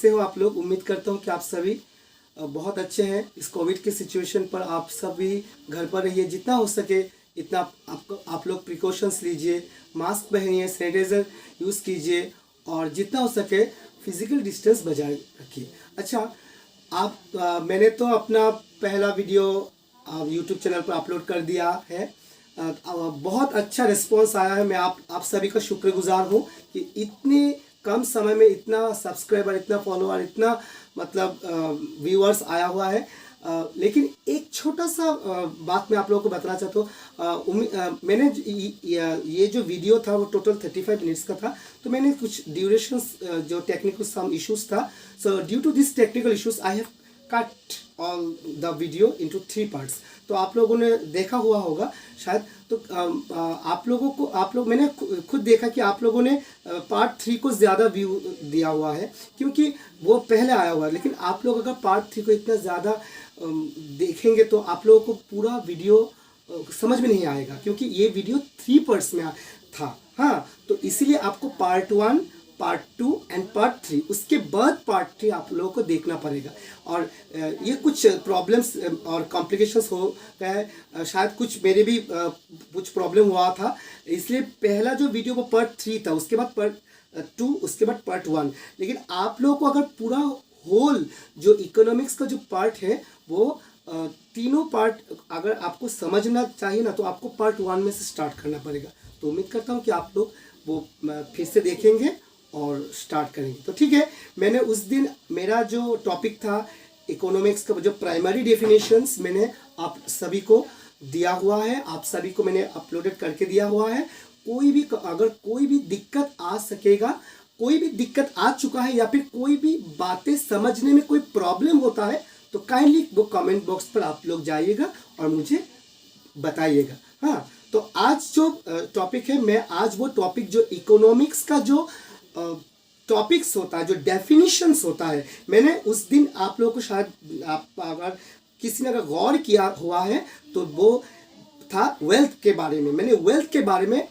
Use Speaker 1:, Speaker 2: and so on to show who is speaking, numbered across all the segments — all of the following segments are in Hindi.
Speaker 1: कैसे हो आप लोग। उम्मीद करता हूँ कि आप सभी बहुत अच्छे हैं। इस कोविड के सिचुएशन पर आप सभी घर पर रहिए, जितना हो सके इतना आप लोग प्रिकॉशंस लीजिए, मास्क पहनिए, सैनिटाइज़र यूज़ कीजिए और जितना हो सके फिजिकल डिस्टेंस बजाय रखिए। अच्छा, मैंने तो अपना पहला वीडियो यूट्यूब चैनल पर अपलोड कर दिया है। बहुत अच्छा रिस्पॉन्स आया है। मैं आप सभी का शुक्रगुजार हूँ कि इतने कम समय में इतना सब्सक्राइबर, इतना फॉलोअर, इतना मतलब व्यूअर्स आया हुआ है। लेकिन एक छोटा सा बात मैं आप लोगों को बताना चाहता हूँ। मैंने ये जो वीडियो था वो टोटल 35 मिनट्स का था, तो मैंने कुछ ड्यूरेशंस जो टेक्निकल सम इश्यूज था, so due to this technical issues I have cut all the video into 3 parts. तो आप लोगों ने देखा हुआ होगा शायद। तो मैंने खुद देखा कि आप लोगों ने पार्ट 3 को ज़्यादा व्यू दिया हुआ है, क्योंकि वो पहले आया हुआ है। लेकिन आप लोग अगर पार्ट 3 को इतना ज़्यादा देखेंगे तो आप लोगों को पूरा वीडियो समझ में नहीं आएगा, क्योंकि ये वीडियो 3 पार्ट्स में था। हाँ, तो इसीलिए आपको पार्ट 1, पार्ट 2 एंड पार्ट 3, उसके बाद पार्ट 3 आप लोगों को देखना पड़ेगा। और ये कुछ प्रॉब्लम्स और कॉम्प्लिकेशंस हो गए, शायद कुछ मेरे भी कुछ प्रॉब्लम हुआ था, इसलिए पहला जो वीडियो वो पार्ट 3 था, उसके बाद पार्ट 2, उसके बाद पार्ट 1। लेकिन आप लोगों को अगर पूरा होल जो इकोनॉमिक्स का जो पार्ट है वो तीनों पार्ट अगर आपको समझना चाहिए ना, तो आपको पार्ट 1 में से स्टार्ट करना पड़ेगा। तो उम्मीद करता हूँ कि आप लोग वो फिर से देखेंगे और स्टार्ट करेंगे। तो ठीक है, मैंने उस दिन मेरा जो टॉपिक था इकोनॉमिक्स का जो प्राइमरी डेफिनेशंस मैंने आप सभी को दिया हुआ है, आप सभी को मैंने अपलोडेड करके दिया हुआ है। अगर कोई भी दिक्कत आ सकेगा, कोई भी दिक्कत आ चुका है या फिर कोई भी बातें समझने में कोई प्रॉब्लम होता है, तो काइंडली वो कमेंट बॉक्स पर आप लोग जाइएगा और मुझे बताइएगा। हाँ, तो आज जो टॉपिक है, मैं आज वो टॉपिक जो इकोनॉमिक्स का जो टॉपिक्स होता है, जो डेफिनेशंस होता है, मैंने उस दिन आप लोगों को शायद अगर किसी ने अगर गौर किया हुआ है तो वो था वेल्थ के बारे में। मैंने वेल्थ के बारे में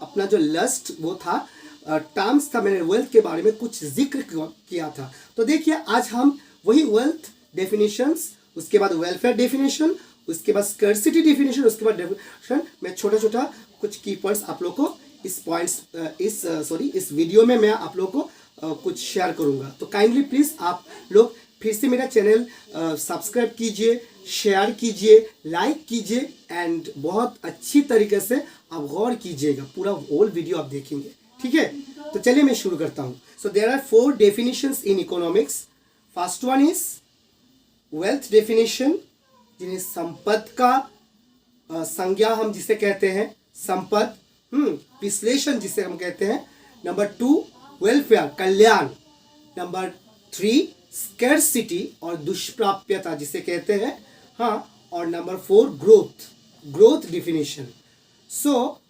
Speaker 1: अपना जो लस्ट वो था टर्म्स था, मैंने वेल्थ के बारे में कुछ जिक्र किया था। तो देखिए, आज हम वही वेल्थ डेफिनेशंस, उसके बाद वेलफेयर डेफिनेशन, उसके बाद स्कर्सिटी डेफिनेशन, उसके बाद डेफिनेशन, मैं छोटा छोटा कुछ की पॉइंट्स आप लोग को इस वीडियो में मैं आप लोग को कुछ शेयर करूंगा। तो काइंडली प्लीज़ आप लोग फिर से मेरा चैनल सब्सक्राइब कीजिए, शेयर कीजिए, लाइक कीजिए एंड बहुत अच्छी तरीके से आप गौर कीजिएगा, पूरा होल वीडियो आप देखेंगे। ठीक है, तो चलिए मैं शुरू करता हूँ। So there are 4 definitions in economics. First one is wealth definition, जिन्हें संपत्ति का संज्ञा हम जिसे कहते हैं, संपत्ति विश्लेषण जिसे हम कहते हैं। नंबर 2 वेलफेयर, कल्याण। नंबर 3 स्कैर्सिटी और दुष्प्राप्यता जिसे कहते हैं। हाँ, और number 4 growth definition. So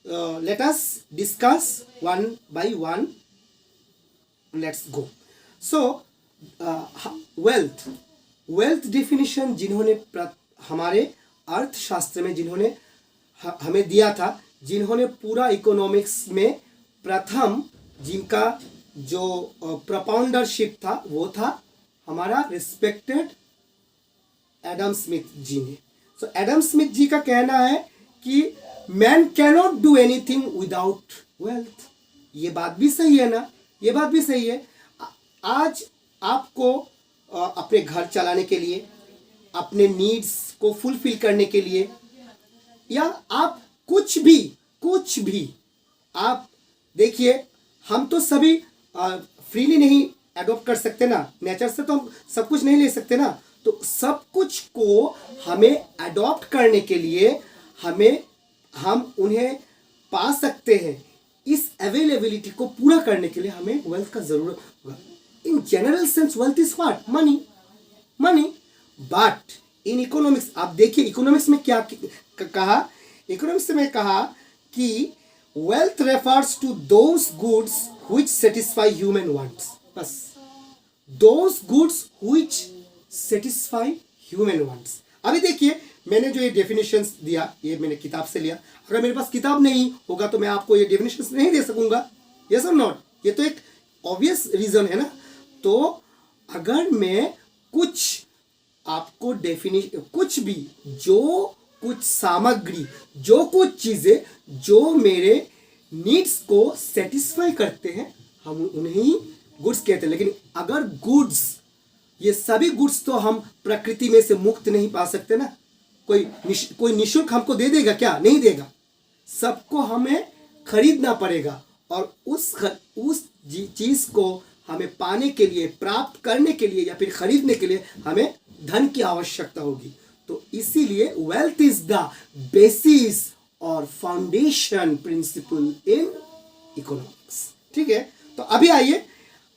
Speaker 1: let us discuss one by one. Let's go. So wealth definition जिन्होंने हमारे अर्थशास्त्र में जिन्होंने हमें दिया था, जिन्होंने पूरा इकोनॉमिक्स में प्रथम जिनका जो प्रपाउंडरशिप था वो था हमारा रिस्पेक्टेड एडम स्मिथ जी ने। सो एडम स्मिथ जी का कहना है कि man cannot do anything without wealth. ये बात भी सही है ना, ये बात भी सही है। आज आपको अपने घर चलाने के लिए, अपने नीड्स को फुलफिल करने के लिए, या आप कुछ भी आप देखिए, हम तो सभी फ्रीली नहीं अडॉप्ट कर सकते ना, नेचर से तो हम सब कुछ नहीं ले सकते ना। तो सब कुछ को हमें अडॉप्ट करने के लिए हम उन्हें पा सकते हैं। इस अवेलेबिलिटी को पूरा करने के लिए हमें वेल्थ का जरूरत होगा। In general sense wealth is what? Money. But in economics आप देखिए, इकोनॉमिक्स में क्या कहा? इकोनॉमिक्स में कहा कि wealth refers to those goods which satisfy human wants. बस, those goods which satisfy human wants. अभी देखिए, मैंने जो ये डेफिनेशंस दिया, ये मैंने किताब से लिया। अगर मेरे पास किताब नहीं होगा तो मैं आपको ये डेफिनेशंस नहीं दे सकूंगा। यस और नॉट? ये तो एक ऑब्वियस रीजन है ना। तो अगर मैं कुछ आपको डेफिनेशन, कुछ भी, जो कुछ सामग्री, जो कुछ चीजें जो मेरे नीड्स को सेटिस्फाई करते हैं, हम उन्हें ही गुड्स कहते हैं। लेकिन अगर गुड्स, ये सभी गुड्स तो हम प्रकृति में से मुक्त नहीं पा सकते ना। कोई निशुल्क हमको दे देगा क्या? नहीं देगा। सबको हमें खरीदना पड़ेगा, और उस चीज को हमें पाने के लिए, प्राप्त करने के लिए या फिर खरीदने के लिए हमें धन की आवश्यकता होगी। तो इसीलिए वेल्थ इज द बेसिस और फाउंडेशन प्रिंसिपल इन इकोनॉमिक्स। ठीक है, तो अभी आइए,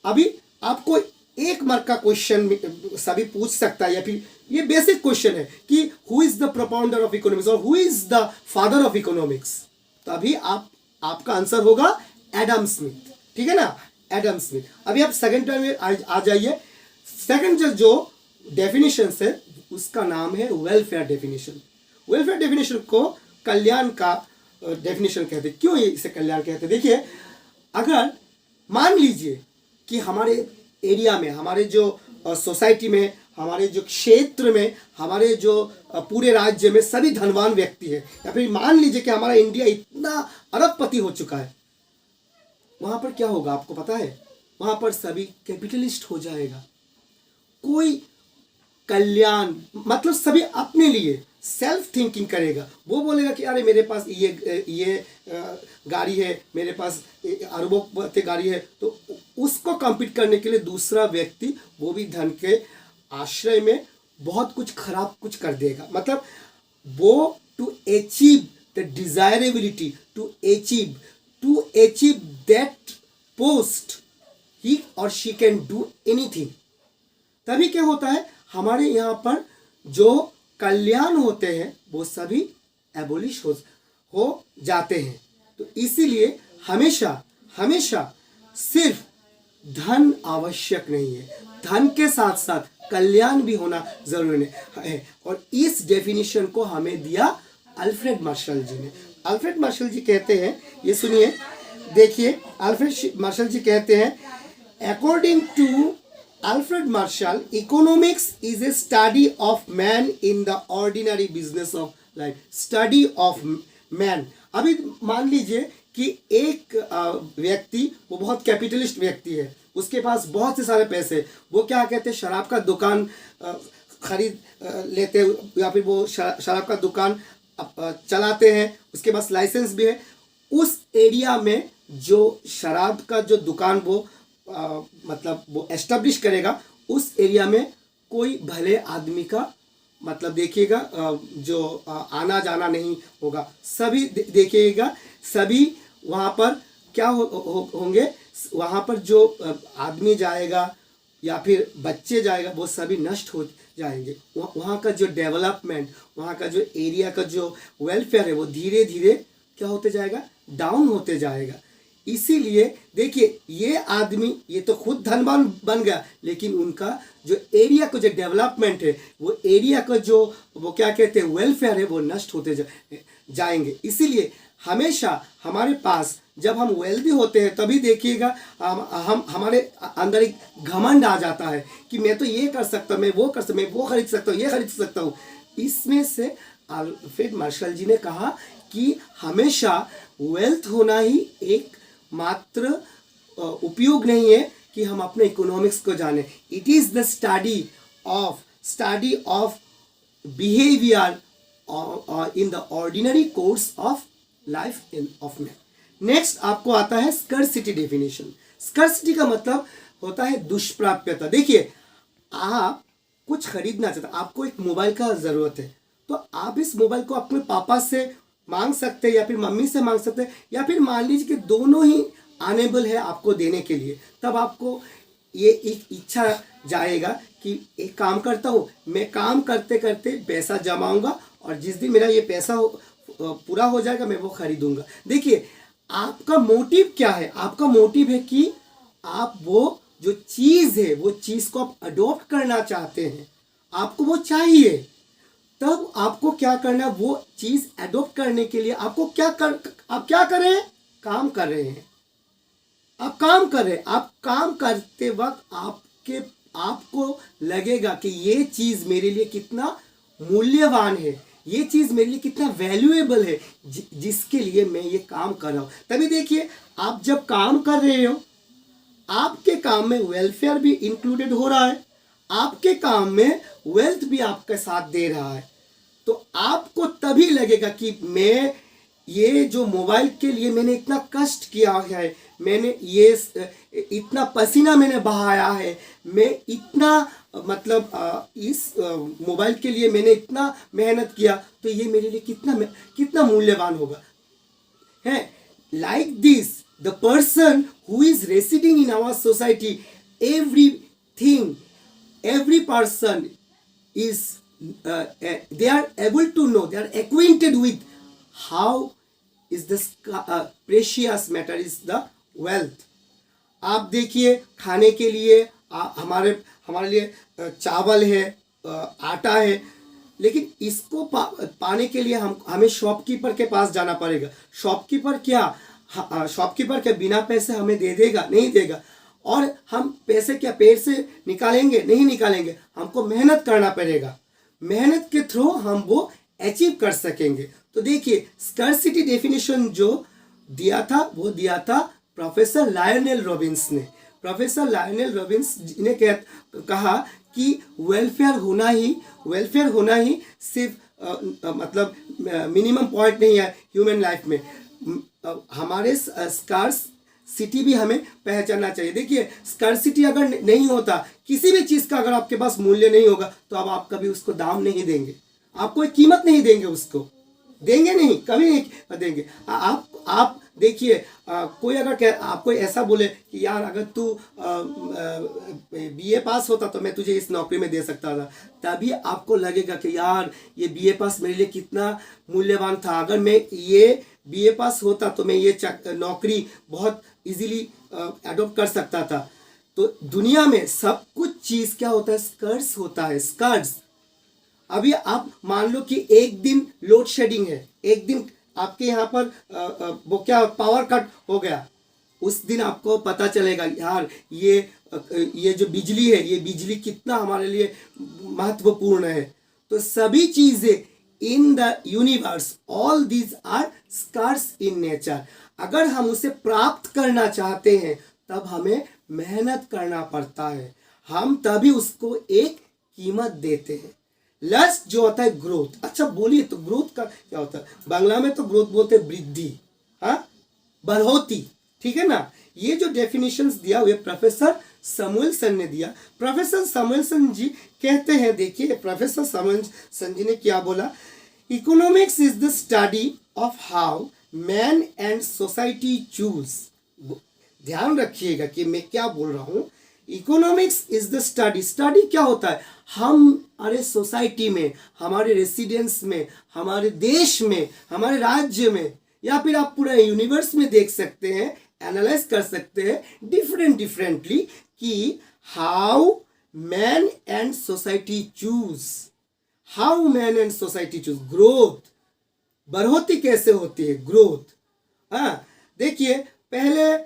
Speaker 1: अभी आपको एक मार्क का क्वेश्चन सभी पूछ सकता है, या फिर ये बेसिक क्वेश्चन है कि who is the propounder of economics और who is the father of economics. तो अभी आपका आंसर होगा एडम स्मिथ। ठीक है ना, एडम स्मिथ। अभी आप सेकंड टर्म में आ जाइए। सेकंड जो डेफिनेशन है उसका नाम है वेलफेयर डेफिनेशन। वेलफेयर डेफिनेशन को कल्याण का डेफिनेशन कहते हैं। क्यों इसे कल्याण कहते हैं? देखिए, अगर मान लीजिए कि हमारे एरिया में, हमारे जो सोसाइटी में, हमारे जो क्षेत्र में, हमारे जो पूरे राज्य में सभी धनवान व्यक्ति है, या फिर मान लीजिए कि हमारा इंडिया इतना अरबपति हो चुका है, वहां पर क्या होगा आपको पता है? वहां पर सभी कैपिटलिस्ट हो जाएगा। कोई कल्याण मतलब सभी अपने लिए सेल्फ थिंकिंग करेगा। वो बोलेगा कि अरे मेरे पास ये गाड़ी है, मेरे पास अरबों गाड़ी है, तो उसको कम्पीट करने के लिए दूसरा व्यक्ति वो भी धन के आश्रय में बहुत कुछ खराब कुछ कर देगा। मतलब वो to achieve the desirability, to achieve that post, he और शी कैन डू एनीथिंग। तभी क्या होता है, हमारे यहाँ पर जो कल्याण होते हैं वो सभी एबोलिश हो जाते हैं। तो इसीलिए हमेशा सिर्फ धन आवश्यक नहीं है, धन के साथ साथ कल्याण भी होना जरूरी है। और इस डेफिनेशन को हमें दिया अल्फ्रेड मार्शल जी ने। अल्फ्रेड मार्शल जी कहते हैं, ये सुनिए, देखिए, अल्फ्रेड मार्शल जी कहते हैं, according to Alfred Marshall, economics is a study of man in the ordinary business of life. Study of man. अभी मान लीजिए कि एक व्यक्ति, वो बहुत कैपिटलिस्ट व्यक्ति है, उसके पास बहुत से सारे पैसे, वो क्या कहते हैं, शराब का दुकान खरीद लेते हैं, या फिर वो शराब का दुकान चलाते हैं, उसके पास लाइसेंस भी है। उस एरिया में जो शराब का जो दुकान वो मतलब वो एस्टेब्लिश करेगा, उस एरिया में कोई भले आदमी का मतलब देखिएगा जो आना जाना नहीं होगा। सभी देखिएगा, सभी वहाँ पर क्या होंगे, वहाँ पर जो आदमी जाएगा या फिर बच्चे जाएगा, वो सभी नष्ट हो जाएंगे। वहाँ का जो डेवलपमेंट, वहाँ का जो एरिया का जो वेलफेयर है, वो धीरे धीरे क्या होते जाएगा, डाउन होते जाएगा। इसीलिए देखिए, ये आदमी ये तो खुद धनवान बन गया, लेकिन उनका जो एरिया का जो डेवलपमेंट है, वो एरिया का जो वो क्या कहते हैं वेलफेयर है, वो नष्ट होते जाएंगे। इसीलिए हमेशा हमारे पास जब हम वेल्दी होते हैं, तभी देखिएगा हम हमारे अंदर एक घमंड आ जाता है कि मैं तो ये कर सकता हूँ, मैं वो कर सकता, मैं वो खरीद सकता हूँ, ये खरीद सकता हूँ। इसमें से अल्फ्रेड मार्शल जी ने कहा कि हमेशा वेल्थ होना ही एक मात्र उपयोग नहीं है कि हम अपने इकोनॉमिक्स को जाने। It is the study of behaviour in the ordinary course of life in of man. Next आपको आता है स्कर्सिटी डेफिनेशन। स्कर्सिटी का मतलब होता है दुष्प्राप्यता। देखिए, आप कुछ खरीदना चाहते, आपको एक मोबाइल का जरूरत है, तो आप इस मोबाइल को अपने पापा से मांग सकते हैं या फिर मम्मी से मांग सकते हैं, या फिर मान लीजिए कि दोनों ही अनेबल है आपको देने के लिए। तब आपको ये एक इच्छा जाएगा कि एक काम करता हूँ, मैं काम करते करते पैसा जमाऊंगा और जिस दिन मेरा ये पैसा पूरा हो जाएगा मैं वो खरीदूंगा। देखिए, आपका मोटिव क्या है? आपका मोटिव है कि आप वो जो चीज़ है, वो चीज़ को आप अडॉप्ट करना चाहते हैं, आपको वो चाहिए। तब आपको क्या करना, वो चीज एडॉप्ट करने के लिए आपको आप क्या कर रहे हैं? काम कर रहे हैं। आप काम कर रहे हैं। आप काम करते वक्त आप आपको लगेगा कि ये चीज़ मेरे लिए कितना मूल्यवान है, ये चीज़ मेरे लिए कितना वैल्यूएबल है, जिसके लिए मैं ये काम कर रहा हूँ। तभी देखिए, आप जब काम कर रहे हो, आपके काम में वेलफेयर भी इंक्लूडेड हो रहा है, आपके काम में वेल्थ भी आपके साथ दे रहा है। तो आपको तभी लगेगा कि मैं ये जो मोबाइल के लिए मैंने इतना कष्ट किया है, मैंने ये इतना पसीना मैंने बहाया है, मैं इतना मतलब इस मोबाइल के लिए मैंने इतना मेहनत किया, तो ये मेरे लिए कितना मूल्यवान होगा है। Like this the person who is residing in our society, every person is they are able to know, they are acquainted with how is this precious matter is the wealth. आप देखिए, खाने के लिए हमारे लिए चावल है, आटा है, लेकिन इसको पाने के लिए हमें शॉपकीपर के पास जाना पड़ेगा। शॉपकीपर क्या बिना पैसे हमें दे देगा? नहीं देगा। और हम पैसे क्या पेड़ से निकालेंगे? नहीं निकालेंगे, हमको मेहनत करना पड़ेगा। मेहनत के थ्रू हम वो अचीव कर सकेंगे। तो देखिए, स्कर्सिटी डेफिनेशन जो दिया था वो दिया था प्रोफेसर लायनेल रॉबिन्स ने। प्रोफेसर लायनेल रॉबिन्स ने कहा कि वेलफेयर होना ही सिर्फ मतलब मिनिमम पॉइंट नहीं है ह्यूमन लाइफ में। हमारे स्कार्स सिटी भी हमें पहचानना चाहिए। देखिए, स्कर्सिटी अगर नहीं होता, किसी भी चीज़ का अगर आपके पास मूल्य नहीं होगा, तो अब आप कभी उसको दाम नहीं देंगे, आप कोई कीमत नहीं देंगे, उसको देंगे नहीं, कभी नहीं देंगे। आप देखिए, कोई अगर आपको ऐसा बोले कि यार अगर तू बीए पास होता तो मैं तुझे इस नौकरी में दे सकता था, तभी आपको लगेगा कि यार ये बीए पास मेरे लिए कितना मूल्यवान था। अगर मैं ये बीए पास होता तो मैं ये नौकरी बहुत इजीली एडॉप्ट कर सकता था। तो दुनिया में सब कुछ चीज़ क्या होता है? स्कर्स होता है, स्कर्स। अभी आप मान लो कि एक दिन लोड शेडिंग है, एक दिन आपके यहाँ पर वो क्या पावर कट हो गया, उस दिन आपको पता चलेगा यार ये जो बिजली है, ये बिजली कितना हमारे लिए महत्वपूर्ण है। तो सभी चीज़ें in the universe, all these are scarce in nature. अगर हम उसे प्राप्त करना चाहते हैं तब हमें मेहनत करना पड़ता है, हम तभी उसको एक कीमत देते हैं। लस्ट जो होता है ग्रोथ। अच्छा बोलिए, तो ग्रोथ का क्या होता है? बांग्ला में तो ग्रोथ बोलते हैं वृद्धि, हाँ, बढ़ोतरी, ठीक है ना। ये जो डेफिनेशंस दिया हुए प्रोफेसर समुएलसन ने दिया। प्रोफेसर समुएलसन जी कहते हैं, देखिए प्रोफेसर समुएलसन जी ने क्या बोला, economics is the study of how man and society choose. ध्यान रखिएगा कि मैं क्या बोल रहा हूँ। इकोनॉमिक्स इज द स्टडी क्या होता है? हमारे सोसाइटी में, हमारे रेसिडेंस में, हमारे देश में, हमारे राज्य में, या फिर आप पूरा यूनिवर्स में देख सकते हैं, एनालाइज कर सकते हैं डिफरेंटली कि how man and society choose growth. बढ़ोतरी कैसे होती है? ग्रोथ। हाँ, देखिए, पहले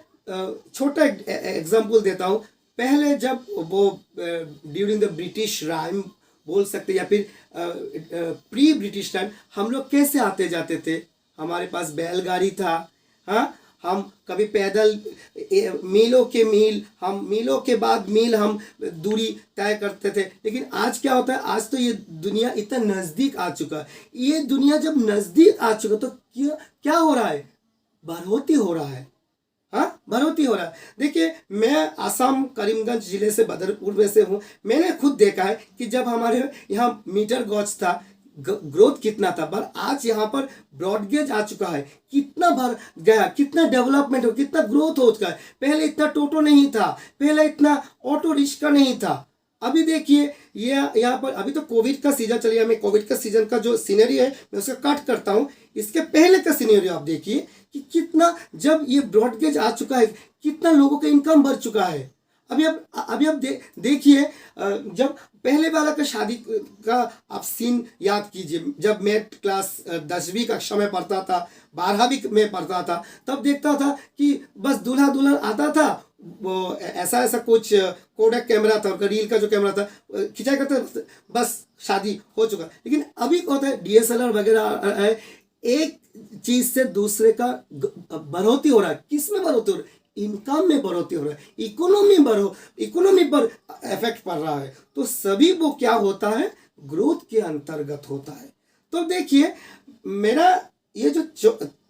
Speaker 1: छोटा एग्जाम्पल देता हूँ। पहले जब वो ड्यूरिंग द ब्रिटिश राइम बोल सकते, या फिर प्री ब्रिटिश टाइम, हम लोग कैसे आते जाते थे? हमारे पास बैलगाड़ी था, हाँ, हम कभी पैदल मीलों के बाद मील हम दूरी तय करते थे। लेकिन आज क्या होता है? आज तो ये दुनिया इतना नज़दीक आ चुका है। ये दुनिया जब नज़दीक आ चुका तो क्या हो रहा है? बढ़ोतरी हो रहा है, हाँ, बढ़ोतरी हो रहा है। देखिए, मैं आसाम करीमगंज जिले से बदरपुर में से हूँ। मैंने खुद देखा है कि जब हमारे यहाँ मीटर गॉज था, ग्रोथ कितना था, पर आज यहाँ पर ब्रॉडगेज आ चुका है। कितना बढ़ गया, कितना डेवलपमेंट हो, कितना ग्रोथ हो चुका है। पहले इतना टोटो नहीं था, पहले इतना ऑटो रिक्शा नहीं था। अभी देखिए, ये यहाँ पर अभी तो कोविड का सीजन चल रहा है। मैं कोविड का सीजन का जो सीनरी है मैं उसका कट करता हूँ। इसके पहले का सीनरी आप देखिए कि कितना, जब ये ब्रॉडगेज आ चुका है, कितना लोगों का इनकम बढ़ चुका है। अभी आप देखिए, जब पहले वाला का शादी का आप सीन याद कीजिए। जब मैं क्लास 10वीं कक्षा में पढ़ता था, 12वीं में पढ़ता था, तब देखता था कि बस दूल्हा दुल्हन आता था, वो ऐसा ऐसा कुछ कोडक कैमरा था, उनका रील का जो कैमरा था, खिंचाई करते बस शादी हो चुका। लेकिन अभी क्या होता है, डीएसएलआर वगैरह है, एक चीज से दूसरे का बढ़ोतरी हो रहा है। किस में बढ़ोतरी हो रहा है? इनकम में बढ़ोतरी हो रहा है, इकोनॉमी पर इफेक्ट पड़ रहा है। तो सभी वो क्या होता है, ग्रोथ के अंतर्गत होता है। तो देखिए, मेरा ये जो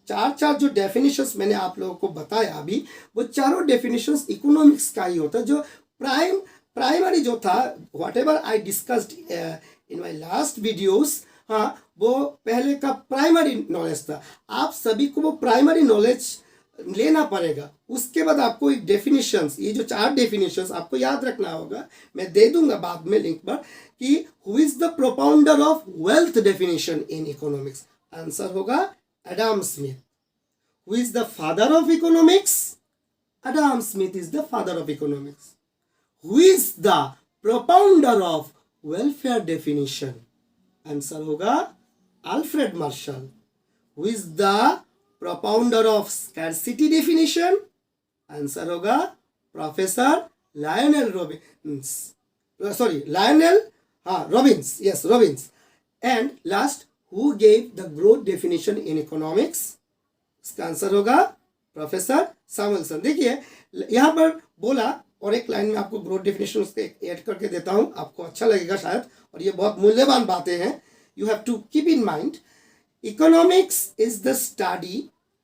Speaker 1: चार जो डेफिनेशंस मैंने आप लोगों को बताया अभी, वो चारों डेफिनेशंस इकोनॉमिक्स का ही होता है। जो प्राइमरी जो था, what ever I discussed in my last videos, हाँ, वो पहले का प्राइमरी नॉलेज था। आप सभी को वो प्राइमरी नॉलेज लेना पड़ेगा। उसके बाद आपको एक डेफिनेशंस, ये जो 4 डेफिनेशंस आपको याद रखना होगा, मैं दे दूंगा बाद में लिंक पर, कि who is the propounder of wealth definition in economics. Answer होगा Adam Smith. Who is the father of economics? Adam Smith is the father of economics. Who is the propounder of welfare definition? Answer होगा Alfred Marshall. Who is the propounder of scarcity definition? Answer होगा professor Lionel Robbins, Robbins, yes, Robbins. And last, who gave the growth definition in economics? इसका आंसर होगा प्रोफेसर सैमुअलसन। देखिए यहां पर बोला, और एक लाइन में आपको ग्रोथ डेफिनेशन उसके ऐड करके देता हूं, आपको अच्छा लगेगा शायद, और ये बहुत मूल्यवान बातें हैं। You have to keep in mind, economics is the study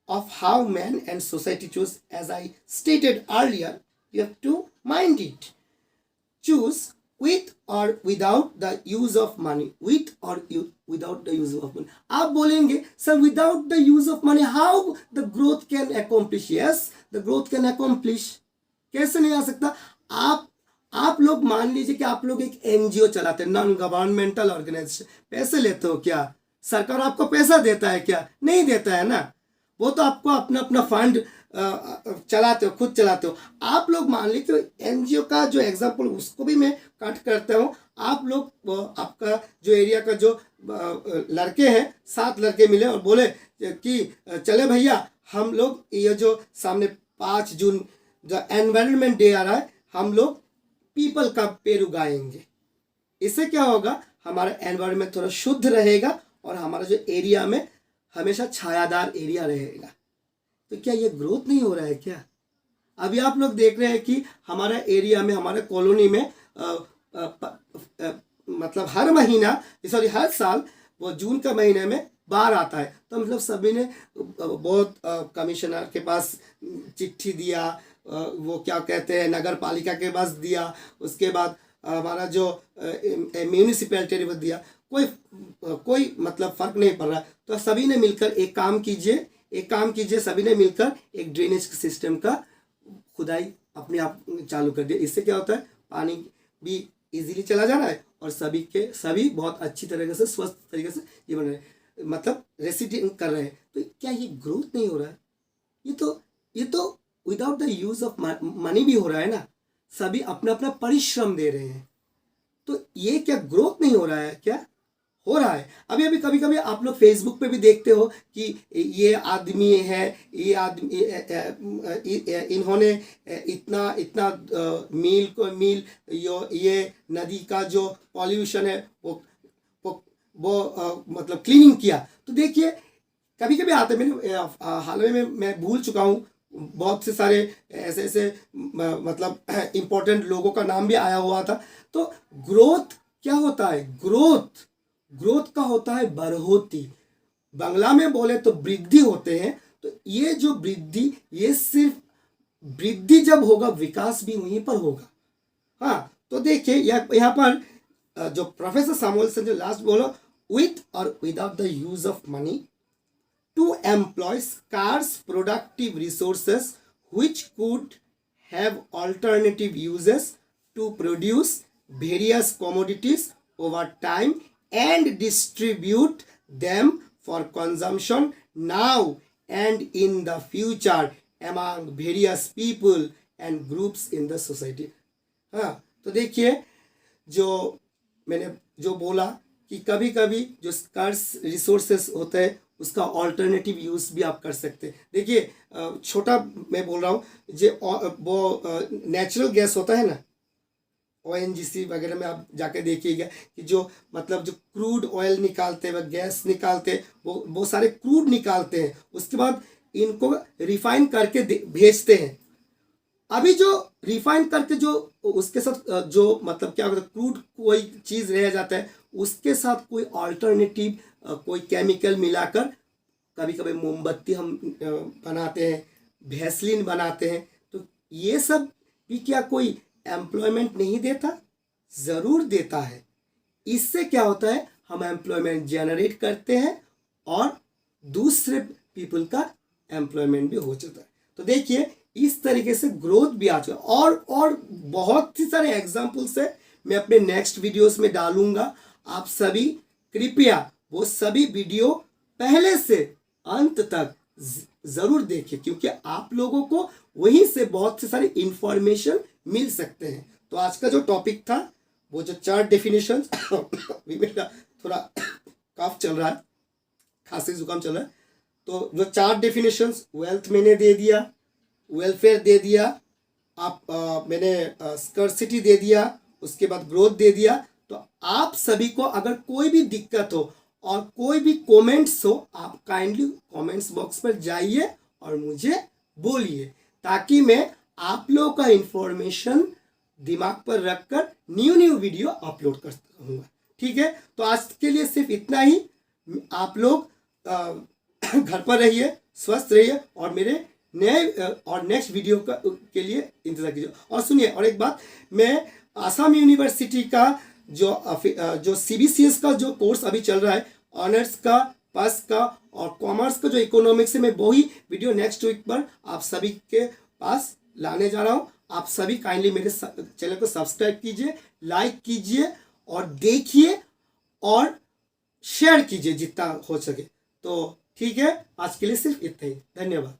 Speaker 1: of how man and society choose. As I stated earlier, you have to mind it. Choose with or without the use of money. With or without the use of money. आप बोलेंगे sir, without the use of money how the growth can accomplish? Yes, the growth can accomplish. कैसे नहीं आ सकता? आप लोग मान लीजिए कि आप लोग एक एनजीओ चलाते हैं, नॉन गवर्नमेंटल ऑर्गेनाइजेशन। पैसे लेते हो क्या? सरकार आपको पैसा देता है क्या? नहीं देता है ना। वो तो आपको अपना अपना फंड चलाते हो, खुद चलाते हो। आप लोग मान लीजिए एनजीओ का जो एग्जांपल, उसको भी मैं कट करता हूँ। आप लोग आपका जो एरिया का जो लड़के हैं, 7 लड़के मिले और बोले कि चले भैया, हम लोग ये जो सामने 5 जून जो एनवायरनमेंट डे आ रहा है, हम लोग पीपल का पेड़ उगाएंगे। इससे क्या होगा, हमारा एनवायरनमेंट थोड़ा शुद्ध रहेगा और हमारा जो एरिया में हमेशा छायादार एरिया रहेगा। तो क्या ये ग्रोथ नहीं हो रहा है क्या? अभी आप लोग देख रहे हैं कि हमारा एरिया में, हमारे कॉलोनी में मतलब हर साल वो जून का महीने में बाढ़ आता है। तो मतलब सभी ने बहुत कमिश्नर के पास चिट्ठी दिया, वो क्या कहते हैं, नगर पालिका के पास दिया, उसके बाद हमारा जो म्यूनिसिपैलिटी में दिया, कोई मतलब फर्क नहीं पड़ रहा। तो सभी ने मिलकर एक काम कीजिए, सभी ने मिलकर एक ड्रेनेज सिस्टम का खुदाई अपने आप चालू कर दिया। इससे क्या होता है, पानी भी इजीली चला जा रहा है और सभी बहुत अच्छी तरीके से, स्वस्थ तरीके से जीवन रहे, मतलब रेसिडिंग कर रहे हैं। तो क्या ये ग्रोथ नहीं हो रहा है? ये तो without the use of money भी हो रहा है ना। सभी अपना अपना परिश्रम दे रहे हैं। तो ये क्या ग्रोथ नहीं हो रहा है क्या? हो रहा है। अभी कभी कभी आप लोग फेसबुक पे भी देखते हो कि ये आदमी है, इन्होंने इतना मील ये नदी का जो पॉल्यूशन है वो मतलब क्लीनिंग किया। तो देखिए कभी कभी आते, मैंने हाल में मैं भूल चुका हूँ, बहुत से सारे ऐसे मतलब इम्पोर्टेंट लोगों का नाम भी आया हुआ था। तो ग्रोथ क्या होता है? ग्रोथ का होता है बढ़ोतरी। बांग्ला में बोले तो वृद्धि होते हैं। तो ये जो वृद्धि, ये सिर्फ वृद्धि जब होगा, विकास भी वहीं पर होगा। हाँ, तो देखिए यहाँ पर जो प्रोफेसर सैमुअलसन जो लास्ट बोलो, विथ और without the use of money to employ scarce productive resources which could have alternative uses to produce various commodities over time and distribute them for consumption now and in the future among various people and groups in the society। हाँ, तो देखिए जो मैंने जो बोला कि कभी कभी जो स्कार्स रिसोर्सेस होते हैं उसका ऑल्टरनेटिव यूज़ भी आप कर सकते हैं। देखिए छोटा मैं बोल रहा हूँ, वो नेचुरल गैस होता है ना, ONGC वगैरह में आप जाके देखिएगा कि जो मतलब जो क्रूड ऑयल निकालते हैं, वह गैस निकालते हैं, वो सारे क्रूड निकालते हैं, उसके बाद इनको रिफाइन करके भेजते हैं। अभी जो रिफाइन करके जो उसके साथ जो मतलब क्या होता है, क्रूड कोई चीज़ रह जाता है, उसके साथ कोई ऑल्टरनेटिव कोई केमिकल मिलाकर कभी कभी मोमबत्ती हम बनाते हैं, भैसलीन बनाते हैं। तो ये सब भी क्या कोई एम्प्लॉयमेंट नहीं देता? ज़रूर देता है। इससे क्या होता है, हम एम्प्लॉयमेंट जनरेट करते हैं और दूसरे पीपल का एम्प्लॉयमेंट भी हो जाता है। तो देखिए इस तरीके से ग्रोथ भी आ चुका है, और बहुत ही सारे एग्जाम्पल्स है, मैं अपने नेक्स्ट वीडियोस में डालूंगा। आप सभी कृपया वो सभी वीडियो पहले से अंत तक जरूर देखिए, क्योंकि आप लोगों को वहीं से बहुत से सारे इंफॉर्मेशन मिल सकते हैं। तो आज का जो टॉपिक था वो जो 4 डेफिनेशन अभी मेरा थोड़ा कफ चल रहा है, खांसी जुकाम चल रहा है, तो जो 4 डेफिनेशंस, वेल्थ मैंने दे दिया, वेलफेयर दे दिया, मैंने स्कर्सिटी दे दिया, उसके बाद ग्रोथ दे दिया। तो आप सभी को अगर कोई भी दिक्कत हो और कोई भी कमेंट्स हो, आप काइंडली कमेंट्स बॉक्स पर जाइए और मुझे बोलिए, ताकि मैं आप लोगों का इंफॉर्मेशन दिमाग पर रखकर न्यू वीडियो अपलोड कर सकूँगा। ठीक है, तो आज के लिए सिर्फ इतना ही। आप लोग घर पर रहिए, स्वस्थ रहिए, और मेरे नए और नेक्स्ट वीडियो के लिए इंतजार कीजिए। और सुनिए, और एक बात, मैं आसाम यूनिवर्सिटी का जो CBCS का जो कोर्स अभी चल रहा है, ऑनर्स का, पास का और कॉमर्स का जो इकोनॉमिक्स है, मैं वही वीडियो नेक्स्ट वीक पर आप सभी के पास लाने जा रहा हूँ। आप सभी काइंडली मेरे चैनल को सब्सक्राइब कीजिए, लाइक कीजिए और देखिए और शेयर कीजिए जितना हो सके। तो ठीक है, आज के लिए सिर्फ इतना ही। धन्यवाद।